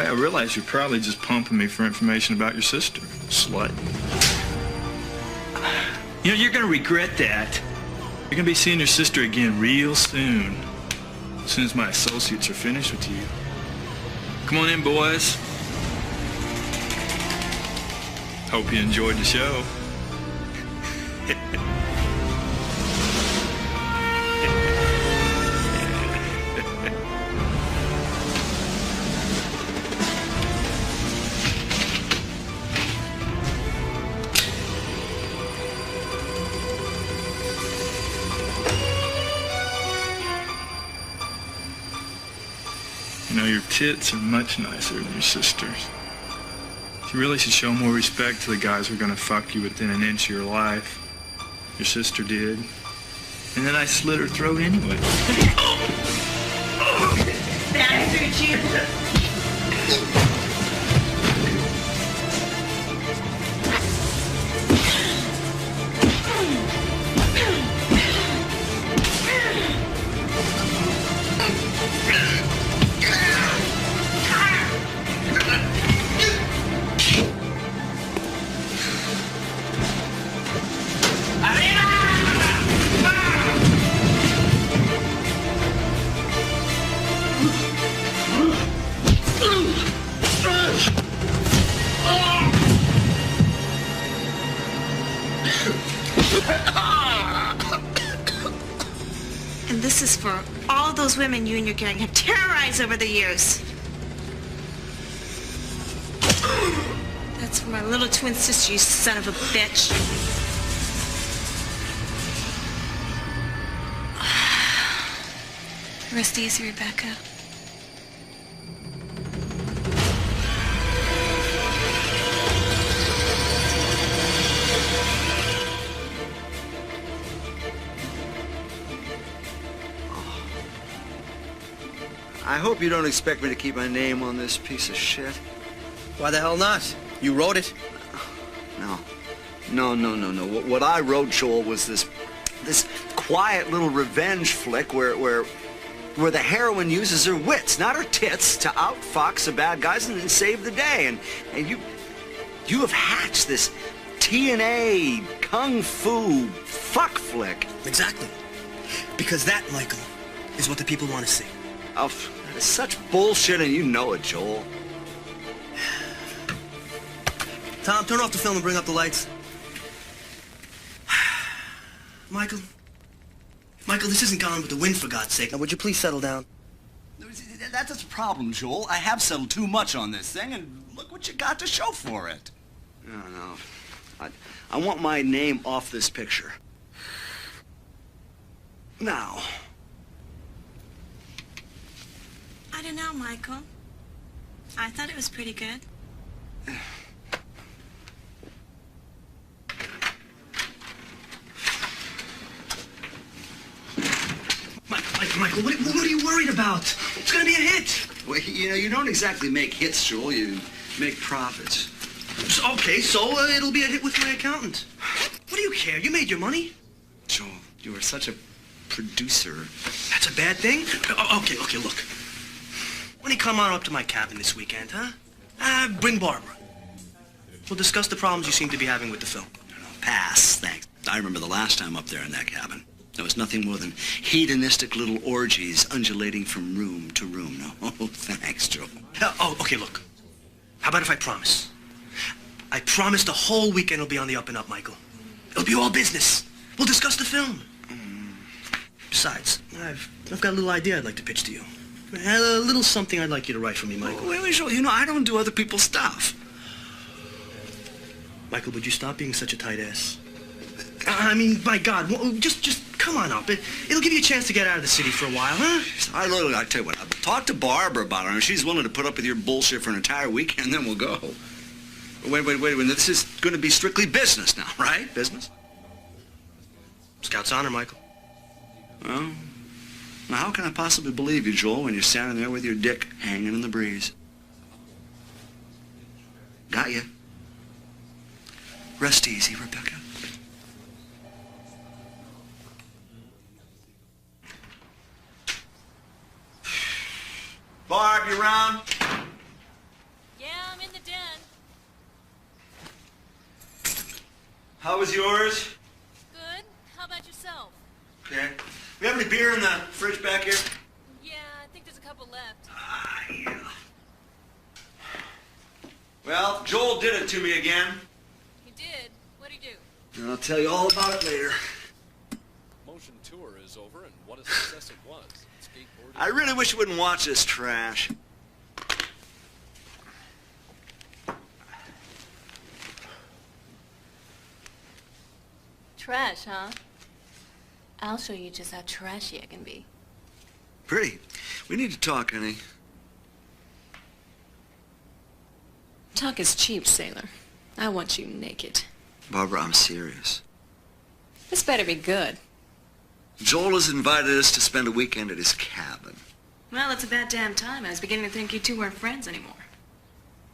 Hey, I realize you're probably just pumping me for information about your sister, slut. You know, you're gonna regret that. You're gonna be seeing your sister again real soon. As soon as my associates are finished with you. Come on in, boys. Hope you enjoyed the show. You know, your tits are much nicer than your sister's. You really should show more respect to the guys who are gonna fuck you within an inch of your life. Your sister did. And then I slit her throat anyway. Bastard, you! And this is for all those women you and your gang have terrorized over the years. That's for my little twin sister, you son of a bitch. Rest easy, Rebecca. I hope you don't expect me to keep my name on this piece of shit. Why the hell not? You wrote it? No. No. What I wrote, Joel, was this quiet little revenge flick where the heroine uses her wits, not her tits, to outfox the bad guys and save the day. And you have hatched this TNA kung fu fuck flick. Exactly. Because that, Michael, is what the people want to see. Oh, that is such bullshit, and you know it, Joel. Tom, turn off the film and bring up the lights. Michael, this isn't Gone with the Wind, for God's sake. Now, would you please settle down? That's the problem, Joel. I have settled too much on this thing, and look what you got to show for it. No. I want my name off this picture. Now. I don't know, Michael. I thought it was pretty good. Michael, what are you worried about? It's gonna be a hit. Well, you don't exactly make hits, Joel. You make profits. Okay, so it'll be a hit with my accountant. What do you care? You made your money. Joel, you are such a producer. That's a bad thing? Okay, look. Why don't you come on up to my cabin this weekend, huh? Bring Barbara. We'll discuss the problems you seem to be having with the film. No, pass, thanks. I remember the last time up there in that cabin. There was nothing more than hedonistic little orgies undulating from room to room. No, thanks, Joel. Okay, look. How about if I promise? I promise the whole weekend will be on the up and up, Michael. It'll be all business. We'll discuss the film. Besides, I've got a little idea I'd like to pitch to you. A little something I'd like you to write for me, Michael. Wait, Joel, I don't do other people's stuff. Michael, would you stop being such a tight ass? I mean, by God, just come on up. It'll give you a chance to get out of the city for a while, huh? I tell you what, I'll talk to Barbara about it. She's willing to put up with your bullshit for an entire weekend, and then we'll go. Wait. This is going to be strictly business now, right? Business? Scout's honor, Michael. Well, now how can I possibly believe you, Joel, when you're standing there with your dick hanging in the breeze? Got you. Rest easy, Rebecca. Barb, you around? How was yours? Good. How about yourself? Okay. We have any beer in the fridge back here? Yeah, I think there's a couple left. Ah, yeah. Well, Joel did it to me again. He did? What'd he do? I'll tell you all about it later. Motion tour is over, and what a success it was. Skateboarding. I really wish you wouldn't watch this trash. Trash, huh? I'll show you just how trashy I can be. Pretty. We need to talk, honey. Talk is cheap, sailor. I want you naked. Barbara, I'm serious. This better be good. Joel has invited us to spend a weekend at his cabin. Well, it's about damn time. I was beginning to think you two weren't friends anymore.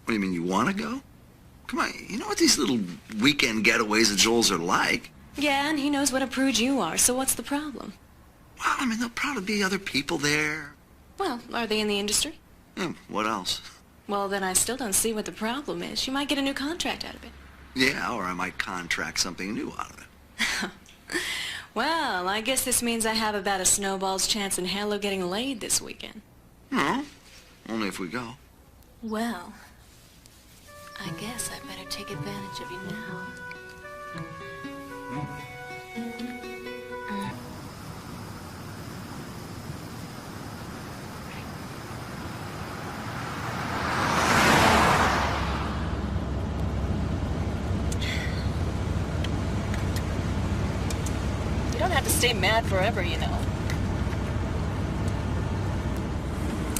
What do you mean, you want to go? Come on, you know what these little weekend getaways of Joel's are like? Yeah, and he knows what a prude you are, so what's the problem? Well, I mean, there'll probably be other people there. Well, are they in the industry? What else? Well, then I still don't see what the problem is. You might get a new contract out of it. Yeah, or I might contract something new out of it. Well, I guess this means I have about a snowball's chance in hell of getting laid this weekend. No, only if we go. Well, I guess I better take advantage of you now. You don't have to stay mad forever, you know.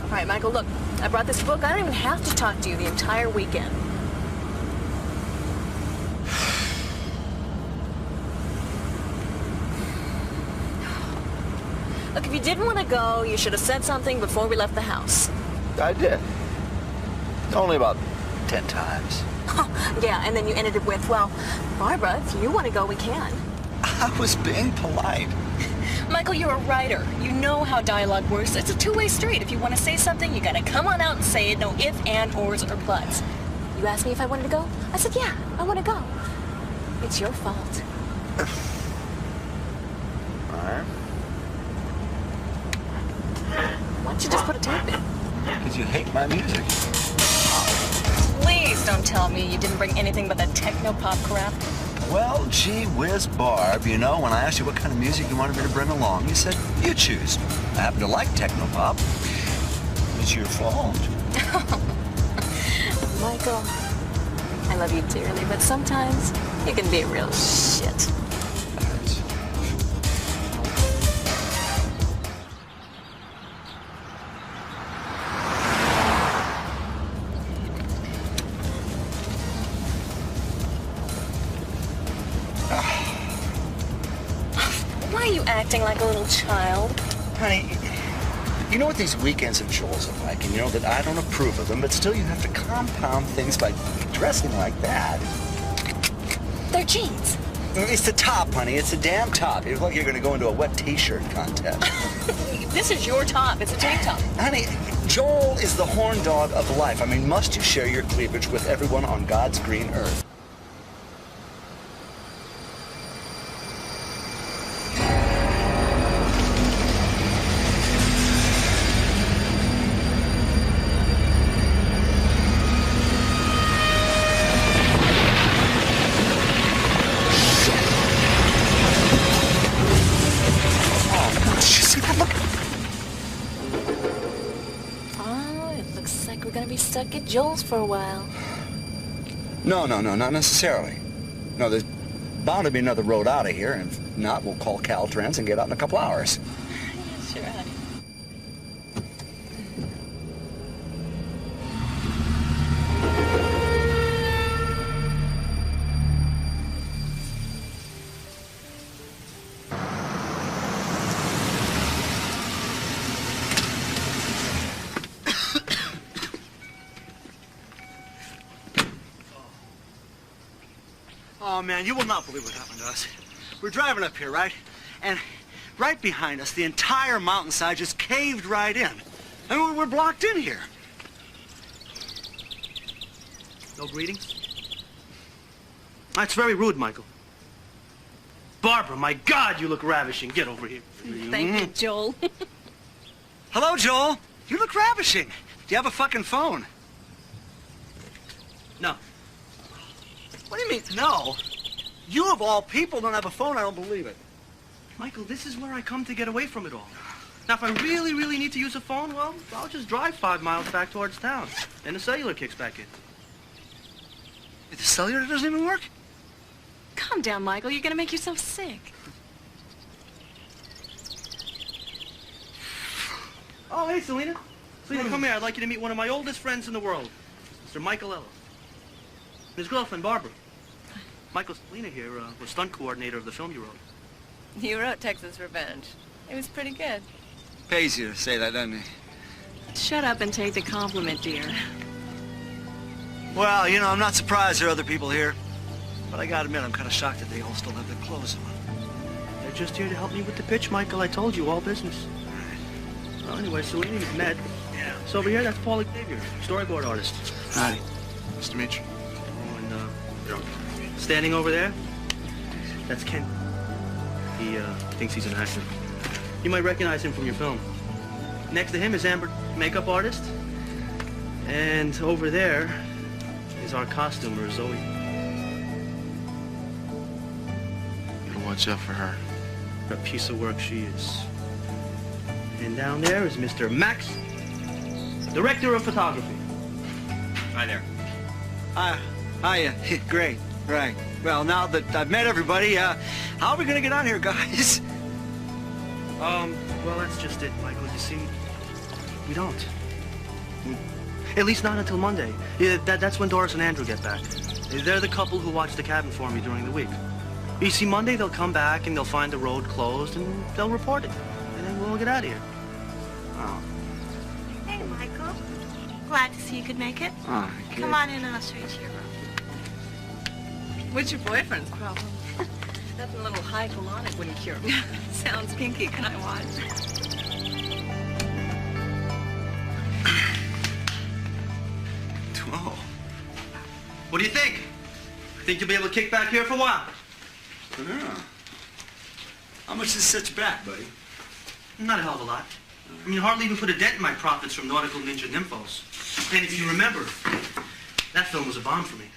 All right, Michael, look, I brought this book. I don't even have to talk to you the entire weekend. Look, if you didn't want to go, you should have said something before we left the house. I did. Only about 10 times. Yeah, and then you ended it with, well, Barbara, if you want to go, we can. I was being polite. Michael, you're a writer. You know how dialogue works. It's a two-way street. If you want to say something, you gotta come on out and say it. No ifs, and, ors, or buts. You asked me if I wanted to go? I said, yeah, I want to go. It's your fault. All right. Why don't you just put a tape in? Because you hate my music. Please don't tell me you didn't bring anything but that techno-pop crap. Well, gee whiz, Barb, you know, when I asked you what kind of music you wanted me to bring along, you said, you choose. I happen to like technopop. It's your fault. Michael, I love you dearly, but sometimes you can be a real shit. Why are you acting like a little child? Honey, you know what these weekends of Joel's are like, and you know that I don't approve of them, but still you have to compound things by dressing like that. They're jeans. It's the top, honey. It's the damn top. You look like you're going to go into a wet t-shirt contest. This is your top. It's a tank top. Honey, Joel is the horn dog of life. I mean, must you share your cleavage with everyone on God's green earth? Stuck at Joel's for a while. No, not necessarily. No, there's bound to be another road out of here, and if not, we'll call Caltrans and get out in a couple hours. Sure, honey. Oh, man, you will not believe what happened to us. We're driving up here, right? And right behind us, the entire mountainside just caved right in. I mean, we're blocked in here. No greetings? That's very rude, Michael. Barbara, my God, you look ravishing. Get over here. Thank you, Joel. Hello, Joel. You look ravishing. Do you have a fucking phone? No. What do you mean, no? You, of all people, don't have a phone? I don't believe it. Michael, this is where I come to get away from it all. Now, if I really, really need to use a phone, well, I'll just drive 5 miles back towards town. Then the cellular kicks back in. The cellular doesn't even work? Calm down, Michael. You're gonna make yourself sick. Oh, hey, Selena. Selena, come here. I'd like you to meet one of my oldest friends in the world, Mr. Michael Ellis. And his girlfriend, Barbara. Michael, Selena here was stunt coordinator of the film you wrote. You wrote Texas Revenge. It was pretty good. Pays you to say that, doesn't it? Shut up and take the compliment, dear. Well, you know, I'm not surprised there are other people here. But I gotta admit, I'm kind of shocked that they all still have their clothes on. They're just here to help me with the pitch, Michael. I told you, all business. Well, anyway, Selena, you've met. Yeah. So over here, that's Paul Xavier, storyboard artist. Howdy. Nice to meet you. Oh, and, standing over there, that's Ken. He, thinks he's an actor. You might recognize him from your film. Next to him is Amber, makeup artist. And over there is our costumer, Zoe. Better watch out for her. A piece of work she is. And down there is Mr. Max, director of photography. Hi there. Hiya. Great. Right. Well, now that I've met everybody, how are we gonna get on here, guys? Well, that's just it, Michael. You see, we don't. At least not until Monday. Yeah, that's when Doris and Andrew get back. They're the couple who watch the cabin for me during the week. You see, Monday they'll come back and they'll find the road closed and they'll report it. And then we'll get out of here. Oh. Hey, Michael. Glad to see you could make it. Oh, okay. Come on in and I'll show you to your room. What's your boyfriend's problem? Nothing a little high colonic wouldn't cure. Sounds kinky. Can I watch? Oh. What do you think? Think you'll be able to kick back here for a while? Yeah. How much does it set you back, buddy? Not a hell of a lot. I mean, hardly even put a dent in my profits from Nautical Ninja Nymphos. And if you remember, that film was a bomb for me.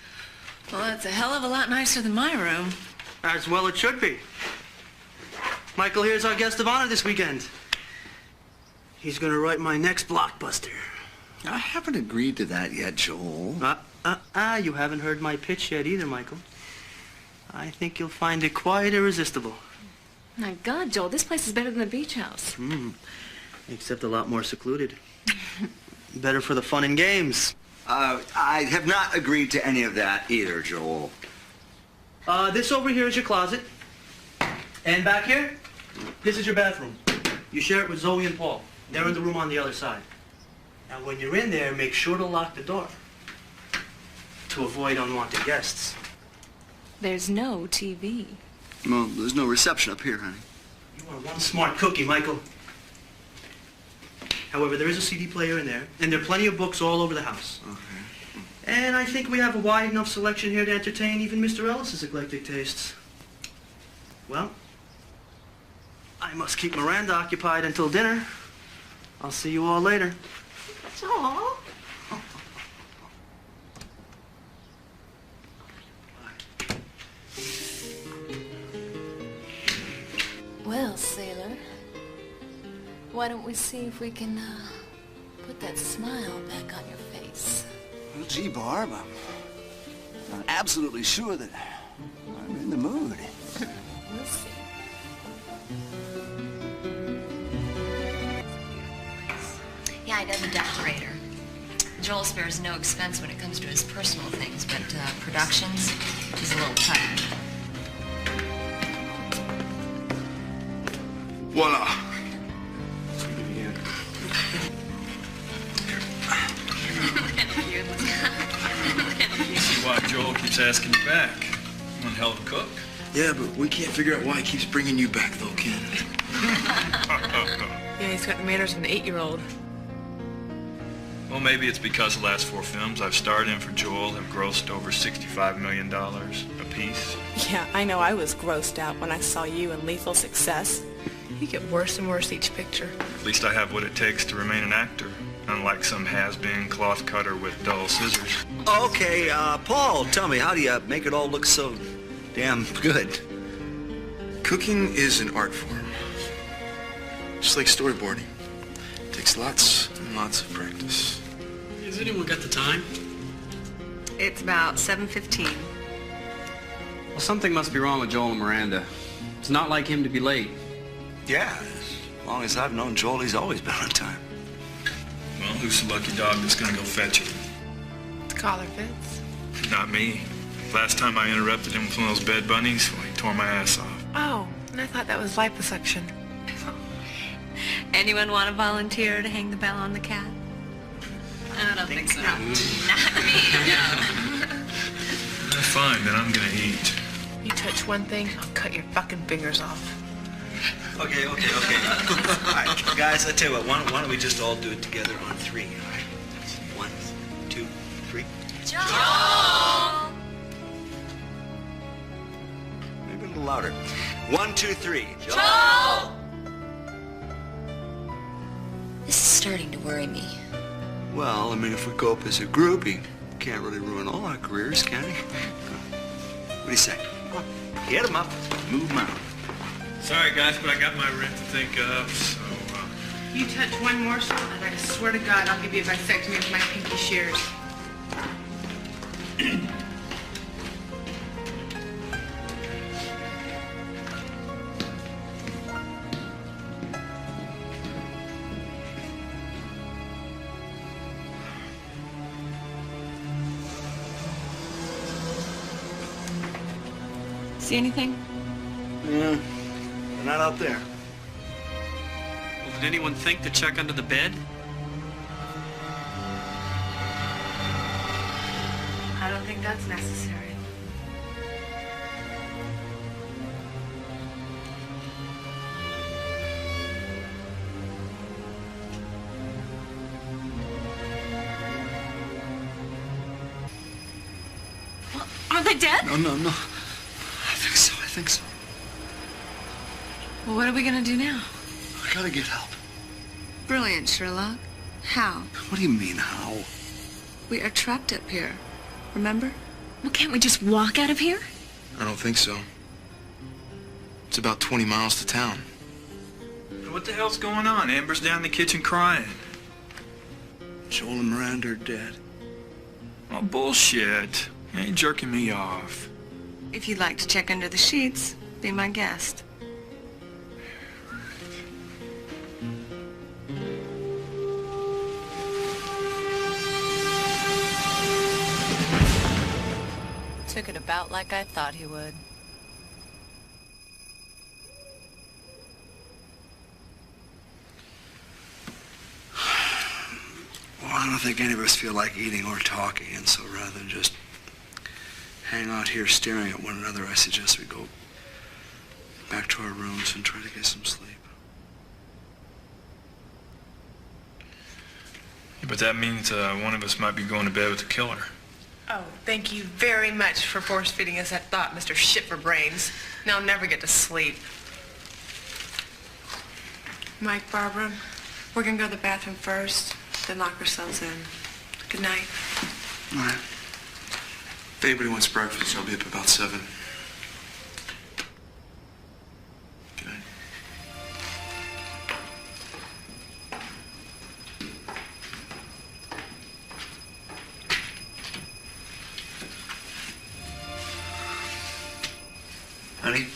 Well, that's a hell of a lot nicer than my room. As well it should be. Michael, here's our guest of honor this weekend. He's gonna write my next blockbuster. I haven't agreed to that yet, Joel. You haven't heard my pitch yet either, Michael. I think you'll find it quite irresistible. My God, Joel, this place is better than the beach house. Except a lot more secluded. Better for the fun and games. I have not agreed to any of that either, Joel. This over here is your closet. And back here, this is your bathroom. You share it with Zoe and Paul. They're in the room on the other side. Now, when you're in there, make sure to lock the door to avoid unwanted guests. There's no TV. Well, there's no reception up here, honey. You are one smart cookie, Michael. However, there is a CD player in there, and there are plenty of books all over the house. Okay. And I think we have a wide enough selection here to entertain even Mr. Ellis's eclectic tastes. Well, I must keep Miranda occupied until dinner. I'll see you all later. Joel? Well, sailor, why don't we see if we can put that smile back on your face? Well, gee, Barb, I'm absolutely sure that I'm in the mood. We'll see. Yeah, he does a decorator. Joel spares no expense when it comes to his personal things, but productions, he's a little tight. Voila. See why Joel keeps asking you back. One hell of a cook. Yeah, but we can't figure out why he keeps bringing you back, though, Ken. Yeah, he's got the manners of an 8-year-old. Well, maybe it's because the last 4 films I've starred in for Joel have grossed over $65 million apiece. Yeah, I know I was grossed out when I saw you in Lethal Success. You get worse and worse each picture. At least I have what it takes to remain an actor, unlike some has-been cloth cutter with dull scissors. Okay, Paul, tell me, how do you make it all look so damn good? Cooking is an art form. Just like storyboarding. It takes lots and lots of practice. Has anyone got the time? It's about 7:15. Well, something must be wrong with Joel and Miranda. It's not like him to be late. Yeah, as long as I've known Joel, he's always been on time. Well, who's the lucky dog that's gonna go fetch it? The collar fits. Not me. Last time I interrupted him with one of those bed bunnies, well, he tore my ass off. Oh, and I thought that was liposuction. Anyone want to volunteer to hang the bell on the cat? I don't think so. Not me. Fine, then I'm gonna eat. You touch one thing, I'll cut your fucking fingers off. Okay. All right, guys, I tell you what, why don't we just all do it together on 3, all right? 1, 2, 3. Joel! Maybe a little louder. 1, 2, 3. Joel! This is starting to worry me. Well, I mean, if we go up as a group, he can't really ruin all our careers, can he? What do you say? Get him up, move him out. Sorry, guys, but I got my rent to think of, so, You touch one morsel, and I swear to God, I'll give you a vasectomy with my pinky shears. See anything? Yeah, they're not out there. Well, did anyone think to check under the bed? I don't think that's necessary. Well, are they dead? No. I think so. Well, what are we gonna do now? I gotta get help. Brilliant, Sherlock. How? What do you mean, how? We are trapped up here. Remember? Well, can't we just walk out of here? I don't think so. It's about 20 miles to town. what the hell's going on? Amber's down in the kitchen crying. Joel and Miranda are dead. Oh, bullshit. You ain't jerking me off. If you'd like to check under the sheets, be my guest. Took it about like I thought he would. Well, I don't think any of us feel like eating or talking, and so rather than just hang out here staring at one another, I suggest we go back to our rooms and try to get some sleep. But that means one of us might be going to bed with the killer. Oh, thank you very much for force-feeding us that thought, Mr. Shit-for-Brains. Now I'll never get to sleep. Mike, Barbara, we're gonna go to the bathroom first, then lock ourselves in. Good night. All right. If anybody wants breakfast, I'll be up about 7. Good night. Honey,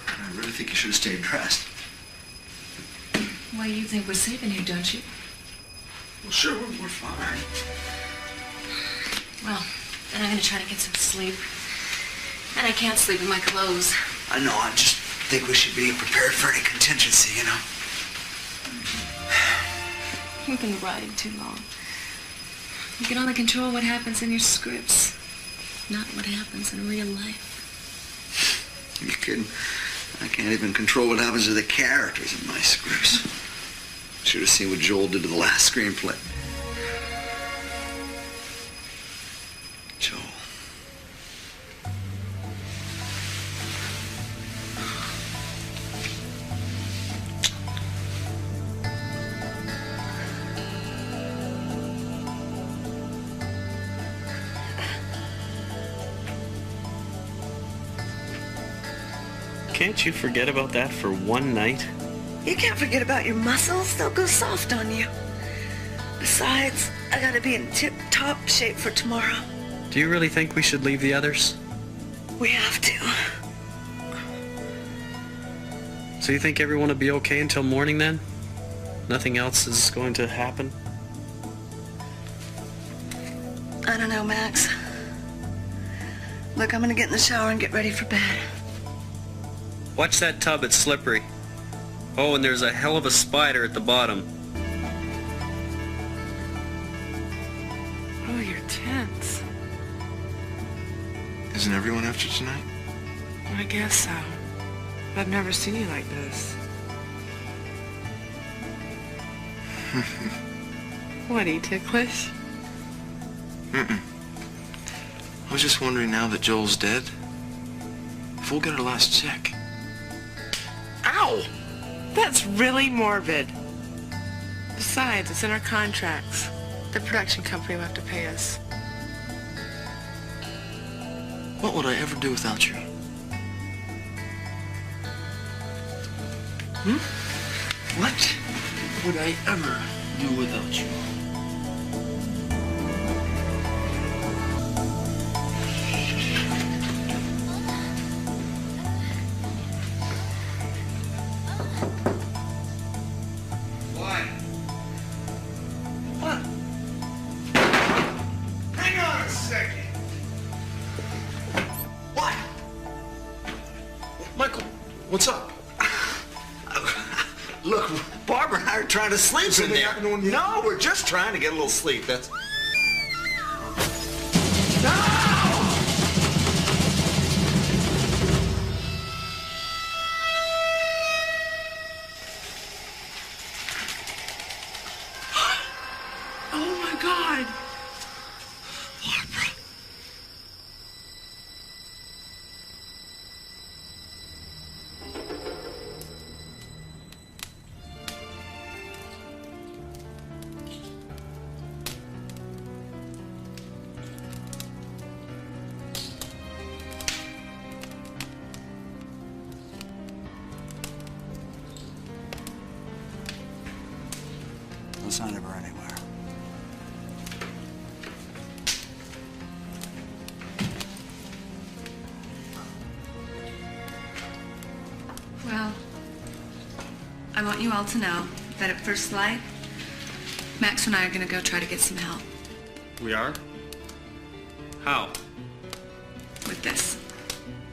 I really think you should have stayed dressed. Well, you think we're safe in here, don't you? Well, sure, we're fine. Well, then I'm gonna try to get some sleep. And I can't sleep in my clothes. I know, I just think we should be prepared for any contingency, you know? You've been writing too long. You can only control what happens in your scripts, not what happens in real life. You kidding? I can't even control what happens to the characters in my scripts. Should have seen what Joel did to the last screenplay. Joel. Can't you forget about that for one night? You can't forget about your muscles. They'll go soft on you. Besides, I gotta be in tip-top shape for tomorrow. Do you really think we should leave the others? We have to. So you think everyone will be okay until morning then? Nothing else is going to happen? I don't know, Max. Look, I'm gonna get in the shower and get ready for bed. Watch that tub, it's slippery. Oh, and there's a hell of a spider at the bottom. Oh, you're tense. Isn't everyone after tonight? I guess so. I've never seen you like this. What, are you ticklish? Mm-mm. I was just wondering, now that Joel's dead, if we'll get our last check. Ow! That's really morbid. Besides, it's in our contracts. The production company will have to pay us. What would I ever do without you? What would I ever do without you? What's up? Look, Barbara and I are trying to sleep in there. No, we're just trying to get a little sleep. That's... Oh my God! Barbara. No sign of her anywhere. Well, I want you all to know that at first light, Max and I are going to go try to get some help We are? How? with this.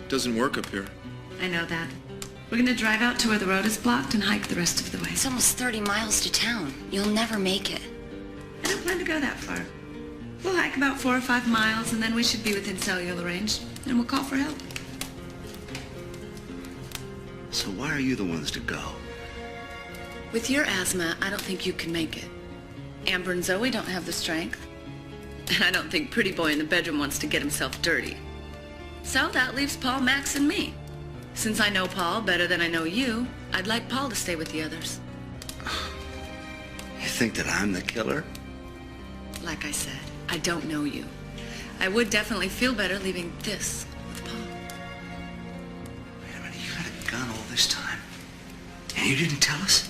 Doesn't work up here. I know that. We're going to drive out to where the road is blocked and hike the rest of the way. It's almost 30 miles to town. You'll never make it. I don't plan to go that far. We'll hike about 4 or 5 miles, and then we should be within cellular range, and we'll call for help. So why are you the ones to go? With your asthma, I don't think you can make it. Amber and Zoe don't have the strength. And I don't think Pretty Boy in the bedroom wants to get himself dirty. So that leaves Paul, Max, and me. Since I know Paul better than I know you, I'd like Paul to stay with the others. You think that I'm the killer? Like I said, I don't know you. I would definitely feel better leaving this with Paul. Wait a minute, you had a gun all this time, and you didn't tell us?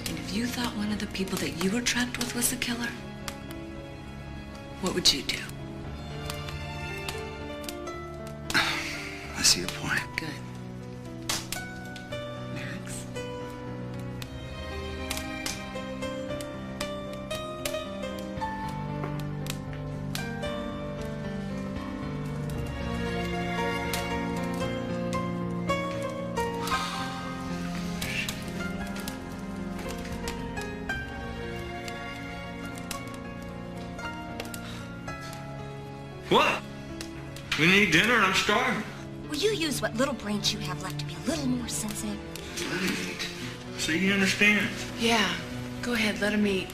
And if you thought one of the people that you were trapped with was the killer, what would you do? I see your point. Good. Max? What? We need dinner and I'm starving. Well, Will you use what little brains you have left to be a little more sensitive? See, he understands. Yeah, go ahead, let him eat.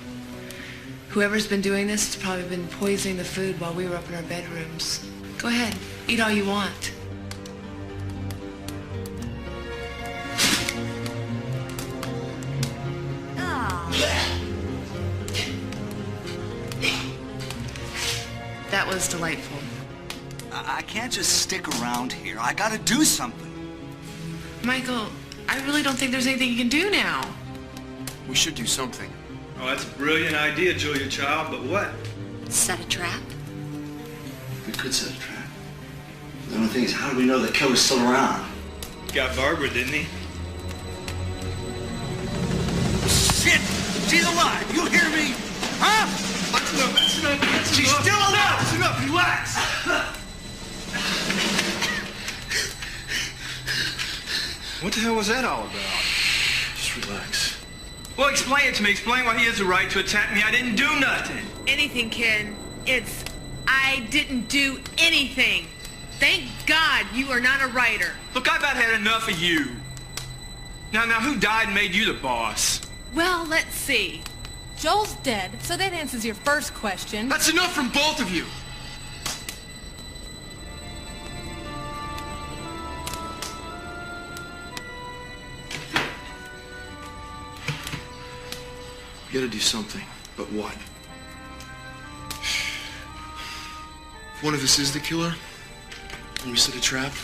Whoever's been doing this has probably been poisoning the food while we were up in our bedrooms. Go ahead, eat all you want. That was delightful. I can't just stick around here. I gotta do something. Michael, I really don't think there's anything you can do now. We should do something. Oh, that's a brilliant idea, Julia Child, but what? Set a trap? We could set a trap. The only thing is, how do we know the killer's still around? Got Barbara, didn't he? Shit! She's alive! You hear me? Huh? That's enough. She's still alive! That's enough. Relax. What the hell was that all about? Just relax. Well, explain it to me. Explain why he has the right to attack me. I didn't do nothing. Anything, Ken. It's, I didn't do anything. Thank God you are not a writer. Look, I've about had enough of you. Now, who died and made you the boss? Well, let's see. Joel's dead, so that answers your first question. That's enough from both of you. We gotta do something, but what? If one of us is the killer, and we set a trap,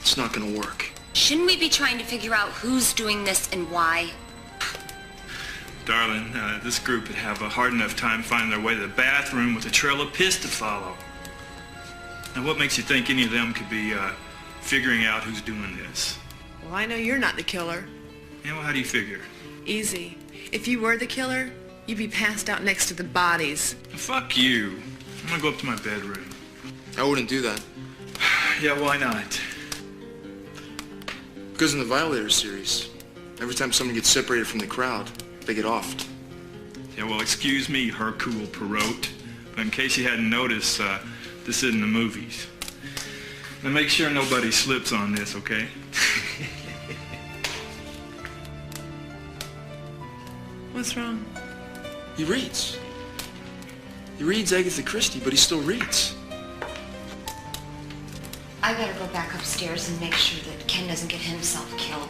it's not gonna work. Shouldn't we be trying to figure out who's doing this and why? Darling, this group would have a hard enough time finding their way to the bathroom with a trail of piss to follow. Now, what makes you think any of them could be figuring out who's doing this? Well, I know you're not the killer. Yeah, well, how do you figure? Easy. If you were the killer, you'd be passed out next to the bodies. Fuck you. I'm gonna go up to my bedroom. I wouldn't do that. Yeah, why not? Because in the Violator series, every time someone gets separated from the crowd, they get offed. Yeah, well, excuse me, Hercule Poirot, but in case you hadn't noticed, this isn't the movies. Now make sure nobody slips on this, okay? What's wrong? He reads. He reads Agatha Christie, but he still reads. I better go back upstairs and make sure that Ken doesn't get himself killed.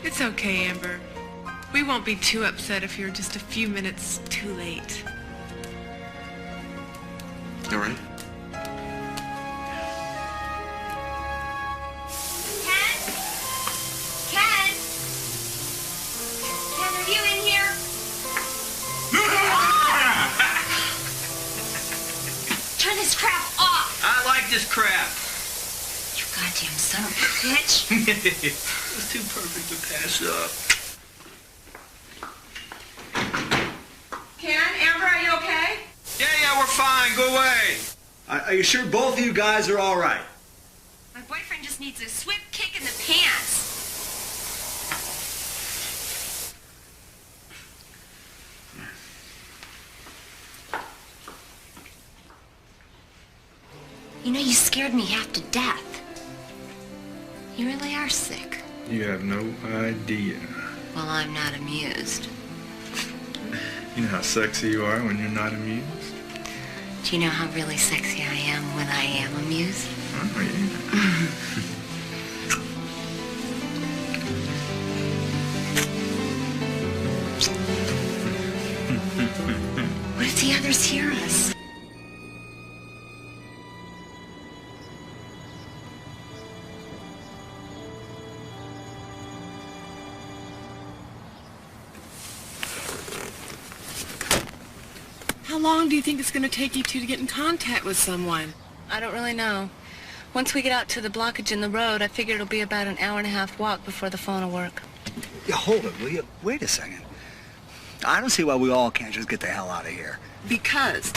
It's okay, Amber. We won't be too upset if you're just a few minutes too late. All right. Ken? Ken? Ken, are you in here? Turn this crap off! I like this crap. You goddamn son of a bitch. It's too perfect to pass up. Ken, Amber, are you okay? Yeah, we're fine. Go away. Are you sure both of you guys are all right? My boyfriend just needs a swift kick in the pants. You know, you scared me half to death. You really are sick. You have no idea. Well, I'm not amused. You know how sexy you are when you're not amused? Do you know how really sexy I am when I am amused? Oh, yeah. What if the others hear us? How long do you think it's going to take you two to get in contact with someone? I don't really know. Once we get out to the blockage in the road, I figure it'll be about an hour-and-a-half walk before the phone will work. Yeah, hold it, will you? Wait a second. I don't see why we all can't just get the hell out of here. Because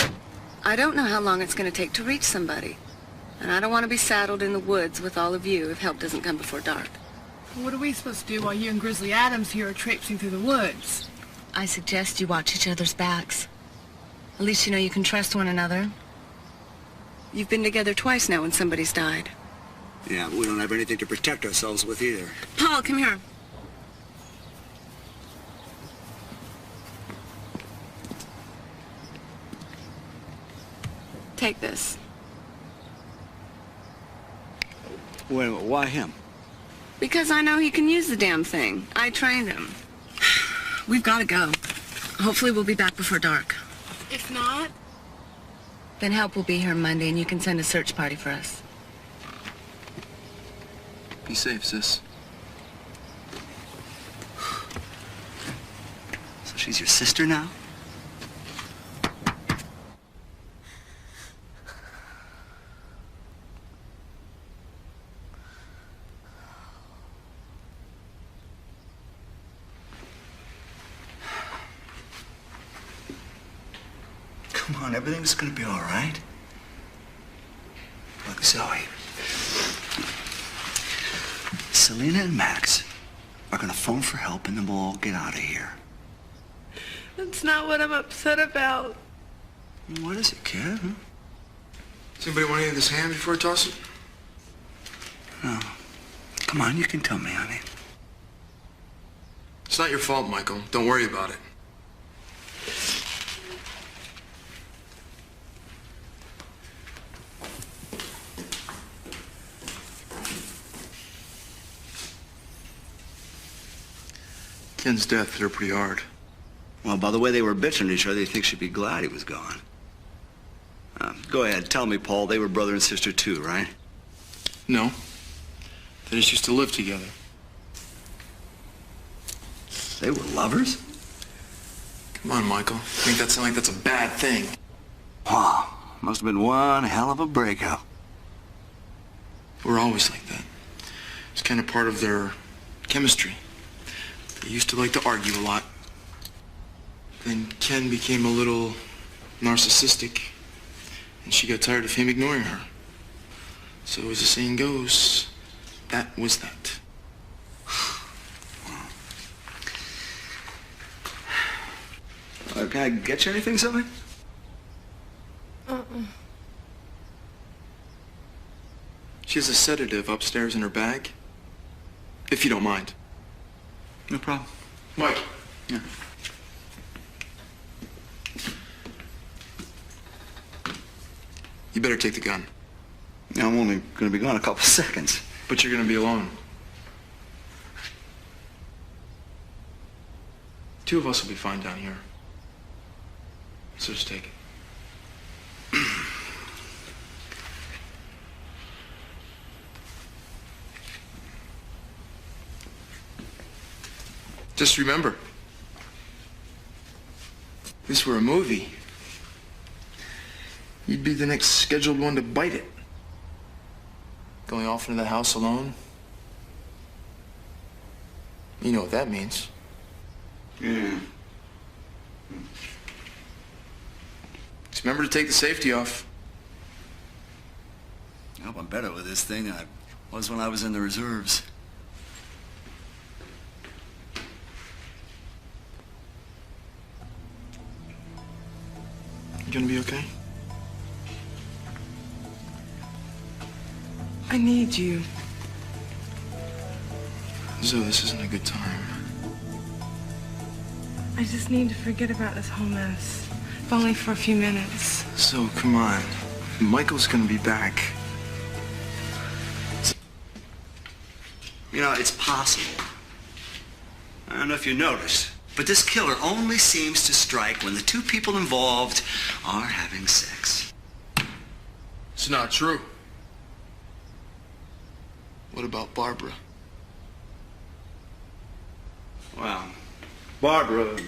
I don't know how long it's going to take to reach somebody. And I don't want to be saddled in the woods with all of you if help doesn't come before dark. What are we supposed to do while you and Grizzly Adams here are traipsing through the woods? I suggest you watch each other's backs. At least you know you can trust one another. You've been together twice now when somebody's died. Yeah, but we don't have anything to protect ourselves with either. Paul, come here. Take this. Wait a minute, why him? Because I know he can use the damn thing. I trained him. We've got to go. Hopefully we'll be back before dark. If not? Then help will be here Monday and you can send a search party for us. Be safe, sis. So she's your sister now? Come on, everything's gonna be all right. Look, Zoe. Selena and Max are gonna phone for help and then we'll all get out of here. That's not what I'm upset about. What is it, kid? Huh? Does anybody want any of this ham before I toss it? No. Come on, you can tell me, honey. It's not your fault, Michael. Don't worry about it. Ken's death hit her pretty hard. Well, by the way they were bitching at each other, you think she'd be glad he was gone. Go ahead, tell me, Paul, they were brother and sister too, right? No. They just used to live together. They were lovers? Come on, Michael. Make that sound like that's a bad thing. Wow, must have been one hell of a breakup. We're always like that. It's kind of part of their chemistry. They used to like to argue a lot. Then Ken became a little narcissistic, and she got tired of him ignoring her. So as the saying goes, that was that. Can I get you anything, Zoe? She has a sedative upstairs in her bag, if you don't mind. No problem. Mike. Yeah. You better take the gun. Yeah, I'm only going to be gone a couple seconds. But you're going to be alone. Two of us will be fine down here. So just take it. Just remember, if this were a movie, you'd be the next scheduled one to bite it. Going off into the house alone. You know what that means. Yeah. Just remember to take the safety off. I hope I'm better with this thing than I was when I was in the reserves. You gonna be okay? I need you. Zoe, this isn't a good time. I just need to forget about this whole mess. If only for a few minutes. So, come on. Michael's gonna be back. You know, it's possible. I don't know if you noticed, but this killer only seems to strike when the two people involved are having sex. It's not true. What about Barbara? Well, Barbara,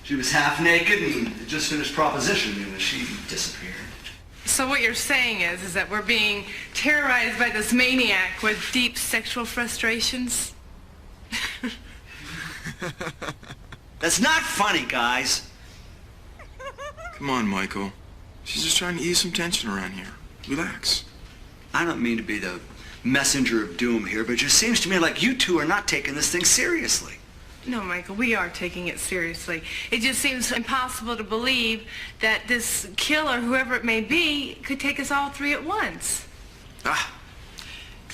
she was half naked and had just finished propositioning me when she disappeared. So what you're saying is that we're being terrorized by this maniac with deep sexual frustrations? That's not funny, guys. Come on, Michael. She's just trying to ease some tension around here. Relax. I don't mean to be the messenger of doom here, but it just seems to me like you two are not taking this thing seriously. No, Michael, we are taking it seriously. It just seems impossible to believe that this killer, whoever it may be, could take us all three at once. Ah,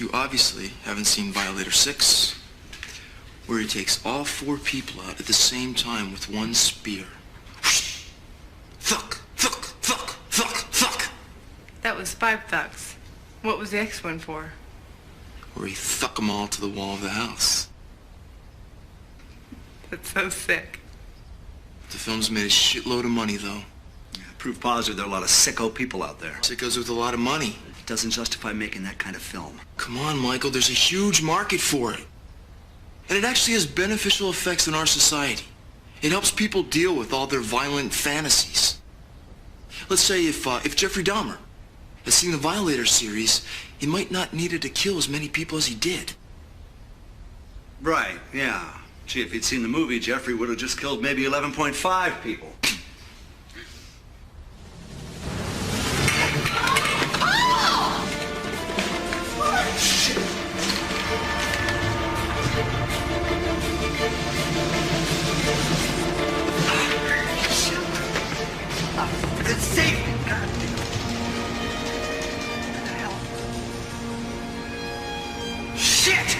You obviously haven't seen Violator 6, where he takes all 4 people out at the same time with one spear. Thuck, thuck, thuck, thuck, thuck. That was 5 thucks. What was the X one for? Where he thuck them all to the wall of the house. That's so sick. The film's made a shitload of money, though. Yeah, proof positive there are a lot of sicko people out there. Sickos with a lot of money. It doesn't justify making that kind of film. Come on, Michael, there's a huge market for it. And it actually has beneficial effects in our society. It helps people deal with all their violent fantasies. Let's say if Jeffrey Dahmer had seen the Violator series, he might not needed to kill as many people as he did. Right, yeah. Gee, if he'd seen the movie, Jeffrey would have just killed maybe 11.5 people. It's safe! God damn. What the hell? Shit!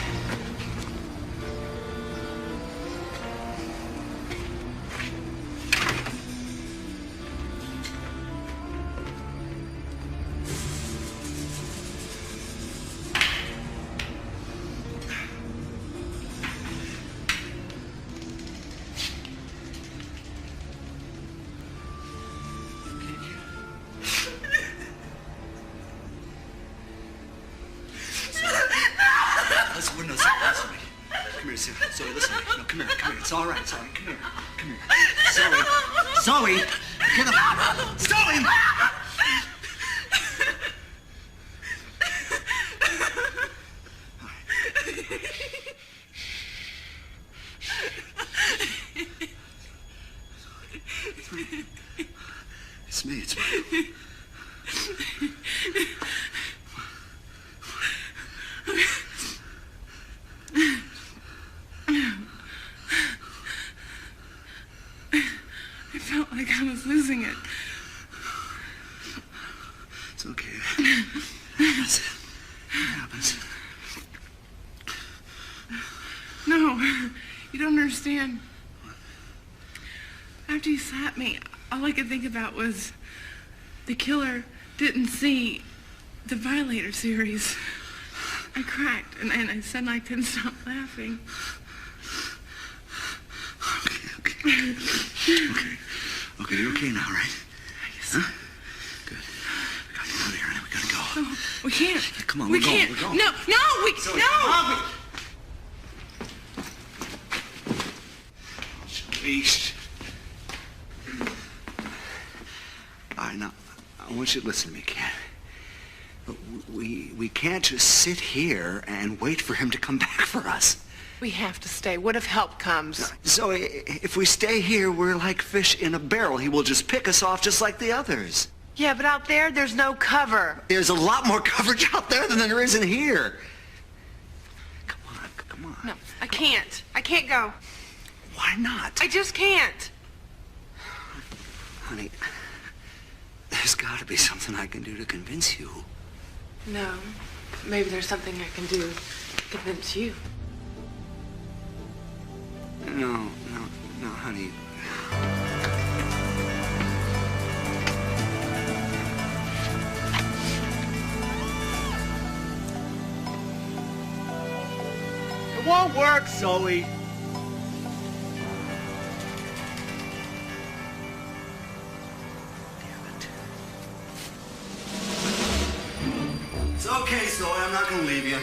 Zoe, listen to me. No, come here. It's all right. Zoe, come here. Zoe, get up. Zoe! It's me. I felt like I was losing it. It's okay. It happens. No, you don't understand. After you slapped me, all I could think about was the killer didn't see the Violator series. I cracked, and I said I couldn't stop laughing. Okay, you're okay now, right? Huh? Good. We gotta get out of here, honey. We gotta go. No, we can't. Yeah, come on, we we're can't. going. No, Zoe, no. Come on, Joey. All right, now, I want you to listen to me, Ken. We can't just sit here and wait for him to come back for us. We have to stay. What if help comes? Zoe, if we stay here, we're like fish in a barrel. He will just pick us off just like the others. Yeah, but out there's no cover. There's a lot more coverage out there than there is in here. Come on. No, I can't. I can't go. Why not? I just can't. Honey, there's got to be something I can do to convince you. No. Maybe there's something I can do to convince you. No, honey. It won't work, Zoe. It's okay, Zoe. I'm not gonna leave you.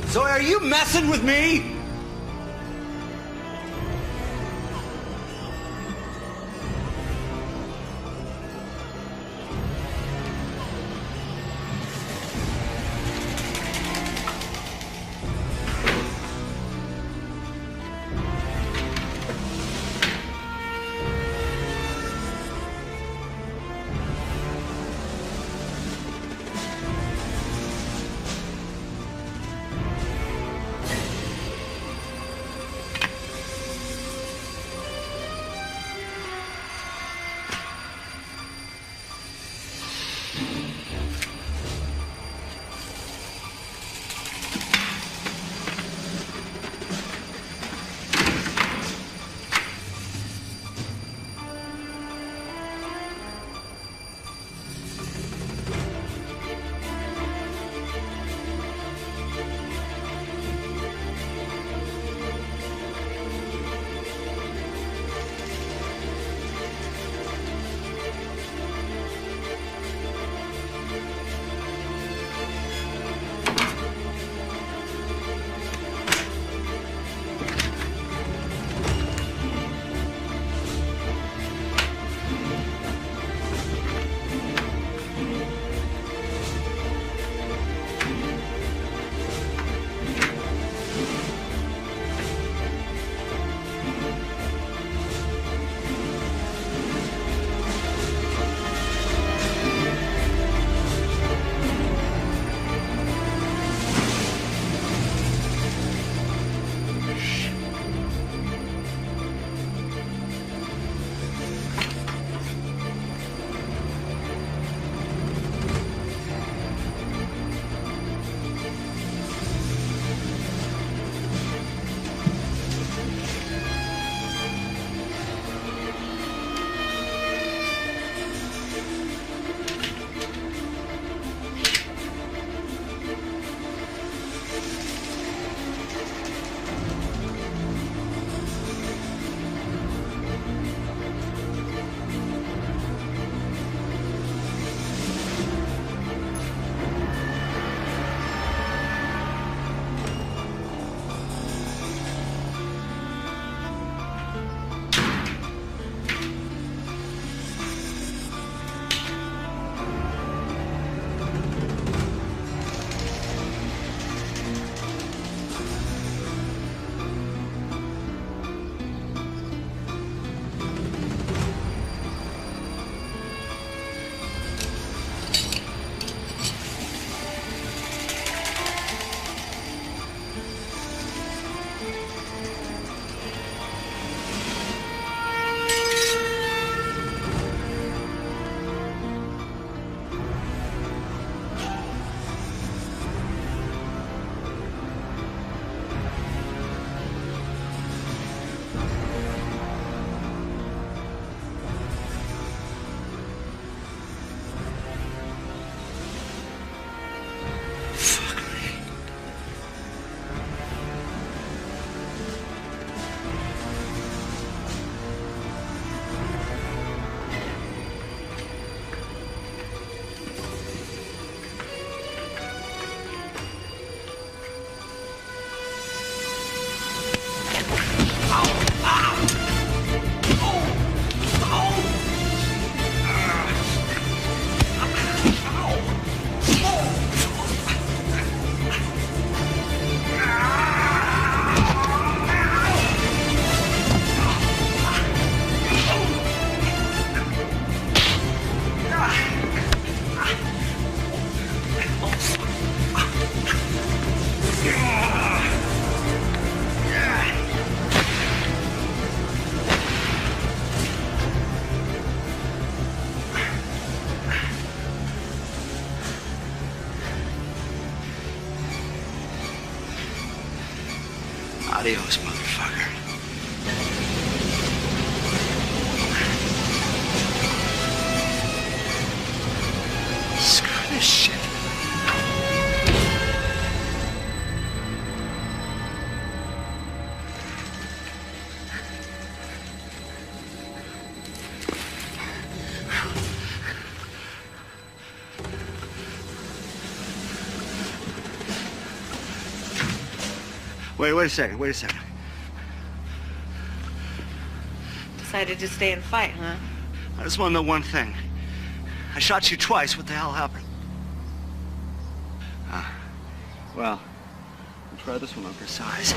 Zoe, are you messing with me? Adios, motherfucker. Screw this shit. Wait a second. Decided to stay and fight, huh? I just want to know one thing. I shot you twice. What the hell happened? Well, I'll try this one on for size.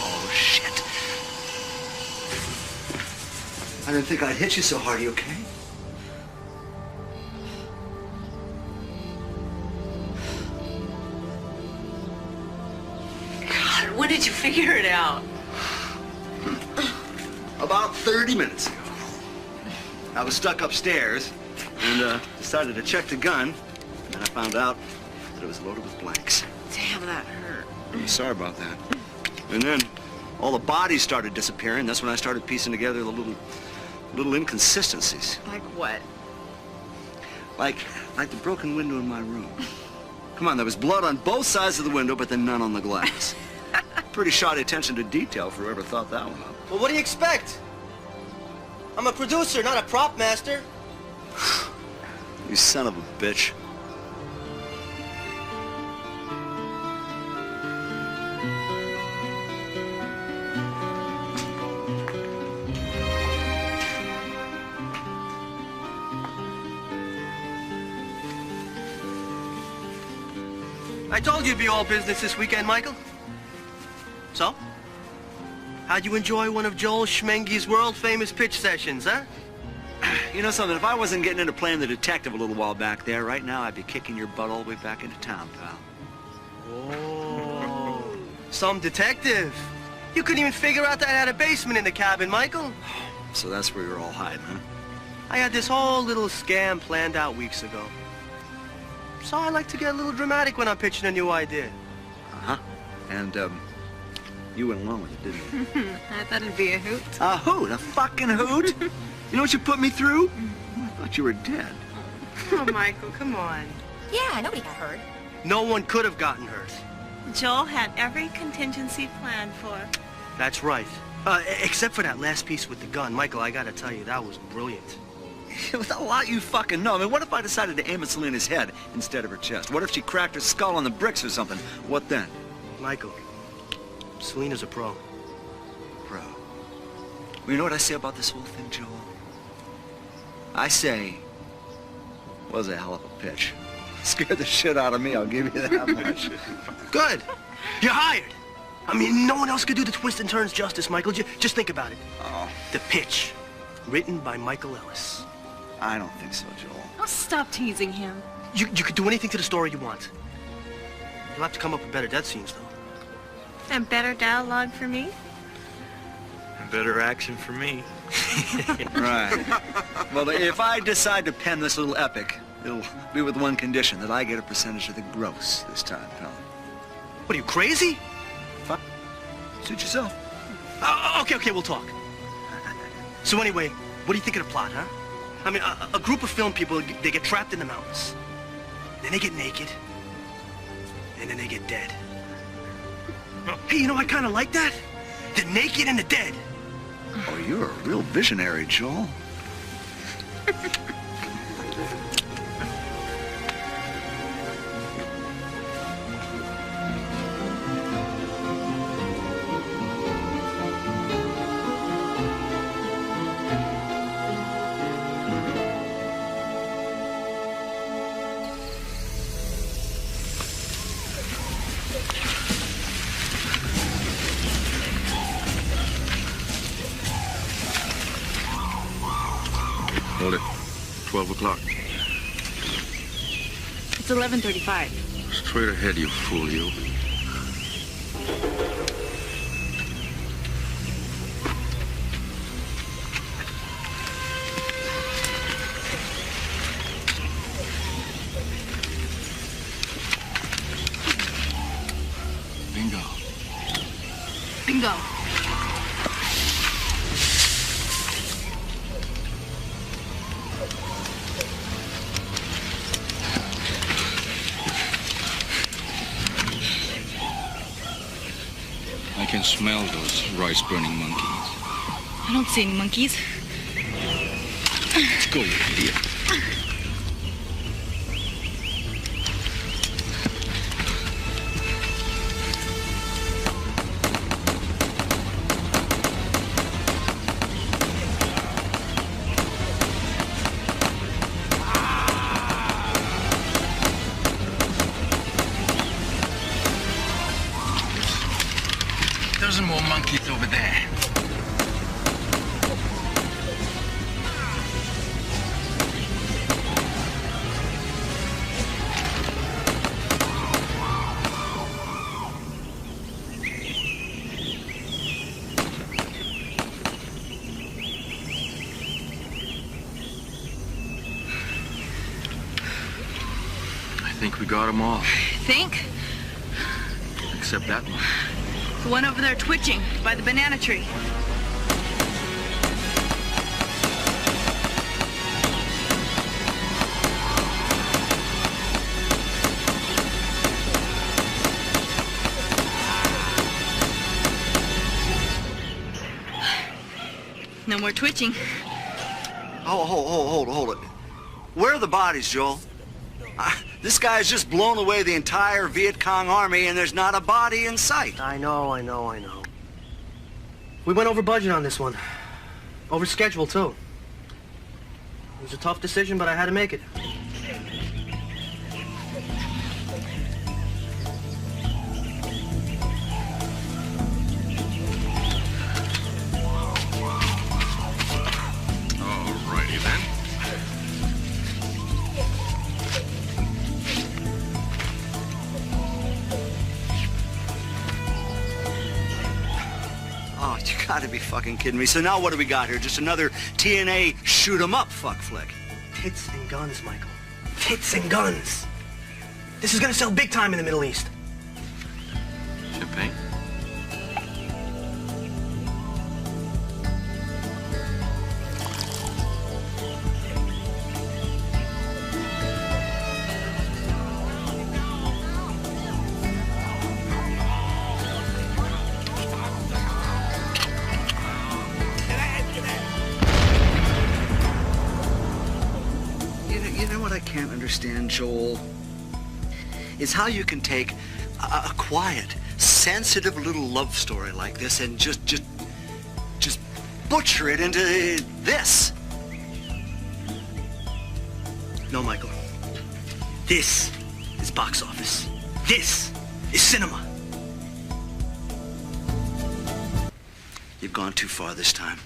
Oh, shit. I didn't think I'd hit you so hard. Are you okay? When did you figure it out? About 30 minutes ago. I was stuck upstairs and decided to check the gun. And I found out that it was loaded with blanks. Damn, that hurt. I'm sorry about that. And then all the bodies started disappearing. That's when I started piecing together the little inconsistencies. Like what? Like the broken window in my room. Come on, there was blood on both sides of the window, but then none on the glass. Pretty shoddy attention to detail for whoever thought that one up. Well, what do you expect? I'm a producer, not a prop master. You son of a bitch. I told you it'd be all business this weekend, Michael. So? How'd you enjoy one of Joel Schmenge's world-famous pitch sessions, huh? You know something, if I wasn't getting into playing the detective a little while back there, right now I'd be kicking your butt all the way back into town, pal. Oh, some detective. You couldn't even figure out that I had a basement in the cabin, Michael. So that's where you're all hiding, huh? I had this whole little scam planned out weeks ago. So I like to get a little dramatic when I'm pitching a new idea. Uh-huh. And, you went along with it, didn't you? I thought it'd be a hoot. A hoot? A fucking hoot? You know what you put me through? I thought you were dead. Oh, Michael, come on. Yeah, nobody got hurt. No one could have gotten hurt. Joel had every contingency planned for. That's right. Except for that last piece with the gun. Michael, I gotta tell you, that was brilliant. With a lot you fucking know. I mean, what if I decided to aim at Selena's head instead of her chest? What if she cracked her skull on the bricks or something? What then? Michael, Selena's a pro. Pro. Well, you know what I say about this whole thing, Joel? I say, was a hell of a pitch. Scared the shit out of me, I'll give you that much. Good. You're hired. I mean, no one else could do the twists and turns justice, Michael. Just think about it. Oh. The Pitch, written by Michael Ellis. I don't think so, Joel. Oh, stop teasing him. You could do anything to the story you want. You'll have to come up with better death scenes, though. And better dialogue for me? And better action for me. Right. Well, if I decide to pen this little epic, it'll be with one condition, that I get a percentage of the gross this time, pal. What, are you crazy? Fuck. Suit yourself. Okay, we'll talk. So anyway, what do you think of the plot, huh? I mean, a group of film people, they get trapped in the mountains. Then they get naked. And then they get dead. Hey, you know, I kind of like that. The naked and the dead. Oh, you're a real visionary, Joel. Hold it. 12 o'clock. It's 11:35. Straight ahead, you fool, you. go. I can smell those rice-burning monkeys. I don't see any monkeys. Let's go, you idiot. There's more monkeys over there. I think we got them all, Think? except that one. The one over there twitching by the banana tree. No more twitching. Hold it. Where are the bodies, Joel? This guy's just blown away the entire Viet Cong army, and there's not a body in sight. I know. We went over budget on this one. Over schedule, too. It was a tough decision, but I had to make it. Alrighty then. Oh, you gotta be fucking kidding me. So now what do we got here? Just another TNA shoot-'em-up fuck flick. Tits and guns, Michael. Tits and guns. This is gonna sell big time in the Middle East. Champagne? You know what I can't understand, Joel? Is how you can take a quiet, sensitive little love story like this and just butcher it into this. No, Michael. This is box office. This is cinema. You've gone too far this time.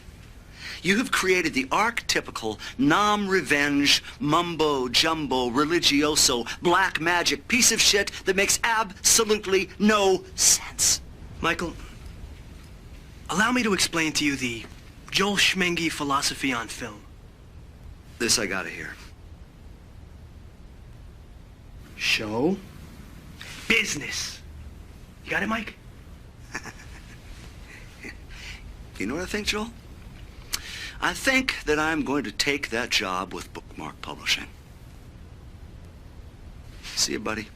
You have created the archetypical nom-revenge, mumbo-jumbo, religioso, black magic piece of shit that makes absolutely no sense. Michael, allow me to explain to you the Joel Schmengi philosophy on film. This I gotta hear. Show. Business. You got it, Mike? You know what I think, Joel? I think that I'm going to take that job with Bookmark Publishing. See you, buddy.